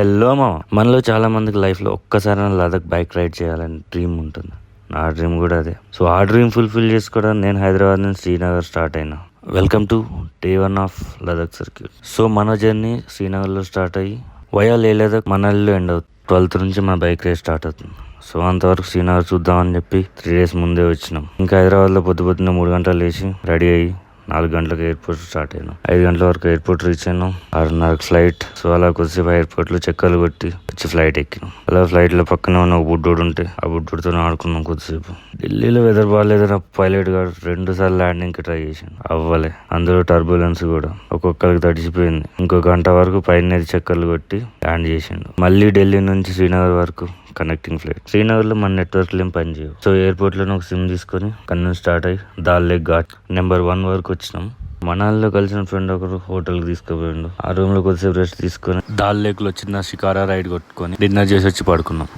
Hello మామ, మనలో చాలా మందికి లైఫ్లో ఒక్కసారైనా లదాఖ్ బైక్ రైడ్ చేయాలని డ్రీమ్ ఉంటుంది. నా డ్రీమ్ కూడా అదే. సో ఆ డ్రీమ్ ఫుల్ఫిల్ చేసుకోవడానికి నేను హైదరాబాద్ నుంచి శ్రీనగర్ స్టార్ట్ అయినా. Welcome to day 1 of Ladakh circuit. So మన జర్నీ శ్రీనగర్లో స్టార్ట్ అయ్యి వయా లే లదాఖ్ మనల్లో ఎండ్ అవుతుంది. 12th నుంచి మన బైక్ రైడ్ స్టార్ట్ అవుతుంది. సో అంతవరకు శ్రీనగర్ చూద్దామని చెప్పి 3 days ముందే వచ్చినాం. ఇంకా హైదరాబాద్లో పొద్దున్న 3 గంటలు లేచి రెడీ అయ్యి 4 గంటలకు ఎయిర్పోర్ట్ స్టార్ట్ అయినాం. 5 గంటల వరకు ఎయిర్పోర్ట్ రీచ్ అయినాం. 6:30 ఫ్లైట్. సో అలా కొద్దిసేపు ఎయిర్పోర్ట్ లో చెక్కలు కొట్టి వచ్చి ఫ్లైట్ ఎక్కినాం. అలా ఫ్లైట్ లో పక్కనే ఉన్న ఒక బుడ్డోడు ఉంటే ఆ బుడ్డోడితో ఆడుకున్నాం కొద్దిసేపు. ఢిల్లీలో వెదర్ బాగాలేదని పైలట్ గారు 2 సార్లు ల్యాండింగ్ కి ట్రై చేసాను, అవ్వలే. అందులో టర్బులెన్స్ కూడా ఒక్కొక్కరికి తడిచిపోయింది. ఇంకో గంట వరకు పైన చక్కర్లు కొట్టి ల్యాండ్ చేసిండు. మళ్ళీ ఢిల్లీ నుంచి శ్రీనగర్ వరకు కనెక్టింగ్ ఫ్లైట్. శ్రీనగర్ లో మన నెట్వర్క్ ఏం పని చేయవు. సో ఎయిర్పోర్ట్ లో ఒక సిమ్ తీసుకొని అక్కడ నుంచి స్టార్ట్ అయ్యి దాల్ లేక్ ఘాట్ నెంబర్ 1 వరకు వచ్చినాం. మనాలిలో కలిసిన ఫ్రెండ్ ఒకరు హోటల్ కి తీసుకుపోయిండు. ఆ రూమ్ లో కొద్దిసేపు రెస్ట్ తీసుకొని దాల్ లేక్ లో చిన్న షికారా రైడ్ కొట్టుకొని డిన్నర్ చేసి వచ్చి పడుకున్నాం.